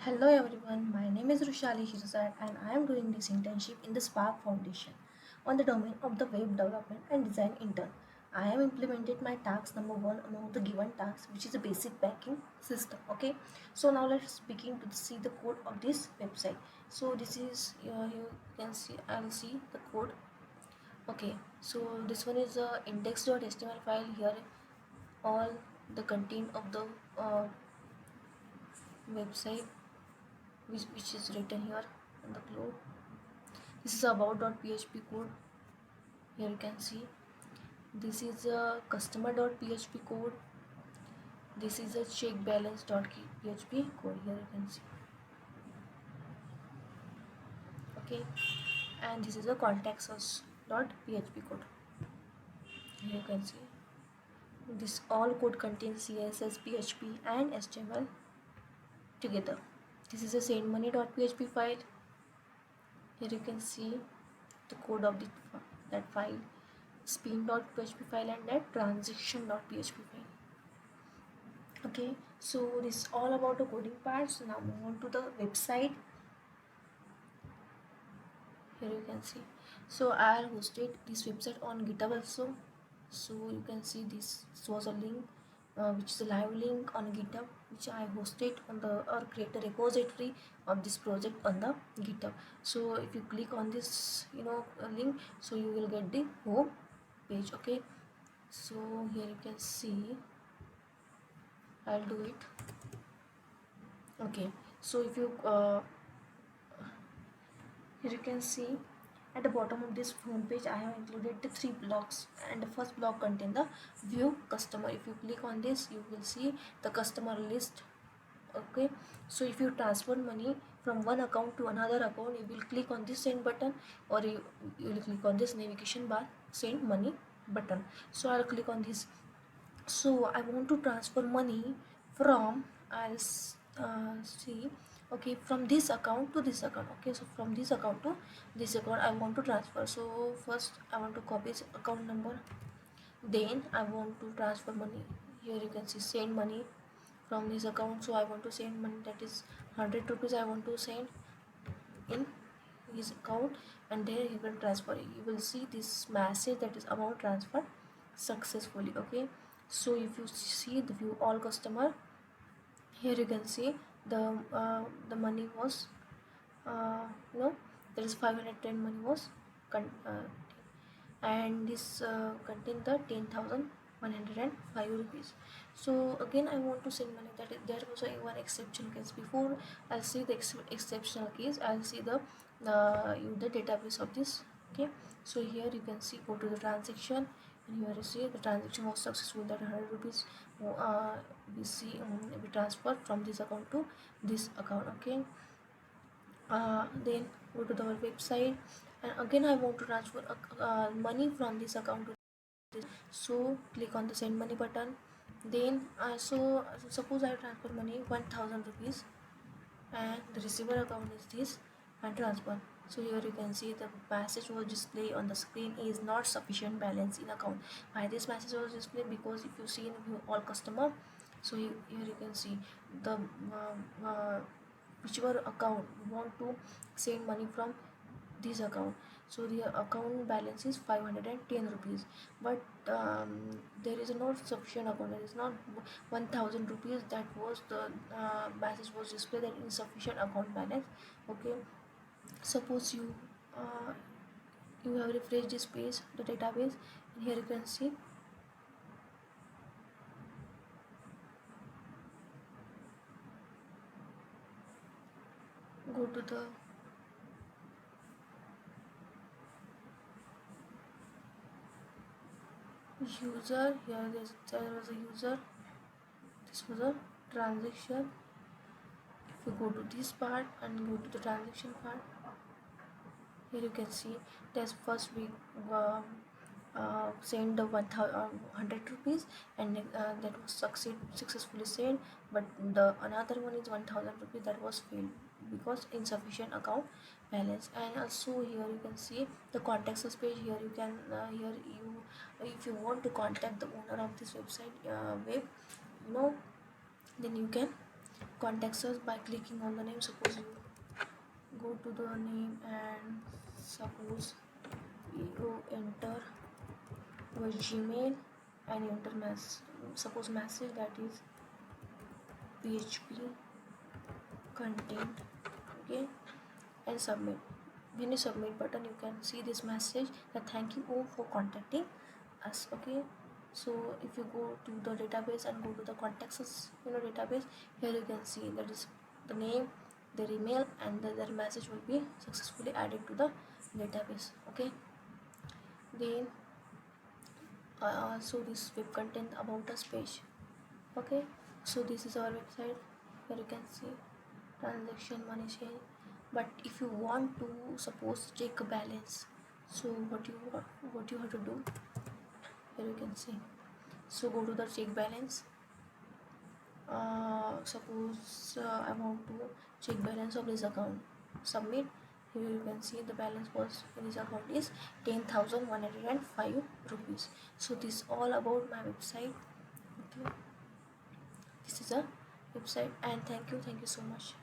Hello everyone, my name is Rushali Shirzad and I am doing this internship in the Spark Foundation on the domain of the web development and design intern. I have implemented my task number one among the given tasks, which is a basic banking system. Okay, so now let's begin to see the code of this website. So this is you can see, I'll see the code. Okay, so this one is a index.html file. Here all the content of the website which is written here on the code. This is about.php code. Here you can see this is a customer.php code. This is a check balance.php code. Here you can see. Okay, and this is a contact us.php code. Here you can see this all code contains css, php and html together. This is a sendmoney.php file. Here you can see the code of that file, spin.php file and that transaction.php file. Okay, so this is all about the coding part. So now move on to the website. Here you can see, so I hosted this website on GitHub also. So you can see this was a link which is a live link on GitHub, which I hosted on the or create the repository of this project on the GitHub. So if you click on this link, so you will get the home page. Okay, so here you can see, I'll do it. Okay, so if you here you can see at the bottom of this home page I have included the three blocks, and the first block contains the view customer. If you click on this, you will see the customer list. Okay, so if you transfer money from one account to another account, you will click on this send button, or you will click on this navigation bar send money button. So I'll click on this. So I want to transfer money from, I'll see, okay, from this account to this account. Okay, so from this account to this account I want to transfer. So first I want to copy this account number, then I want to transfer money. Here you can see send money from this account. So I want to send money, that is 100 rupees I want to send in his account, and there he will transfer. You will see this message that is amount transfer successfully. Okay, so if you see the view all customer, here you can see the money was there is 510 money was and this contain the 10,105 rupees. So again I want to send money, that there was a one exception case. Before I'll see the exceptional case, I'll see the database of this. Okay, so here you can see, go to the transaction, and here you see the transaction was successful, that 100 rupees we see we transferred from this account to this account. Okay, then go to our website, and again I want to transfer money from this account to this. So click on the send money button, then so suppose I transfer money 1000 rupees, and the receiver account is this, and transfer. So here you can see the message was displayed on the screen is not sufficient balance in account. Why this message was displayed? Because if you see in view all customer, so here you can see the whichever account you want to send money from, this account. So the account balance is 510 rupees, but there is not sufficient account, there is not 1000 rupees. That was the message was displayed that insufficient account balance. Okay, suppose uh, you have refreshed this page, the database, and here you can see go to the user. Here there was a user, this was a transaction. If you go to this part and go to the transaction part, here you can see that first we send the 100 rupees, and that was successfully sent, but the another one is 1000 rupees, that was failed because insufficient account balance. And also here you can see the contact us page. Here you can here you, if you want to contact the owner of this website then you can contact us by clicking on the name. Suppose you go to the name and suppose you enter your Gmail and you enter suppose message that is PHP content, okay, and submit. When you submit button, you can see this message that thank you all for contacting us, okay. So if you go to the database and go to the contacts, database, here you can see that is the name, their email, and their message will be successfully added to the database, okay. Then so this web content about us page, okay. So this is our website where you can see transaction, money change. But if you want to suppose check a balance, so what you have to do, here you can see. So go to the check balance. Suppose I want to check balance of this account, submit. Here you can see the balance was in this account is 10,105 rupees. So this all about my website, okay. This is a website, and thank you so much.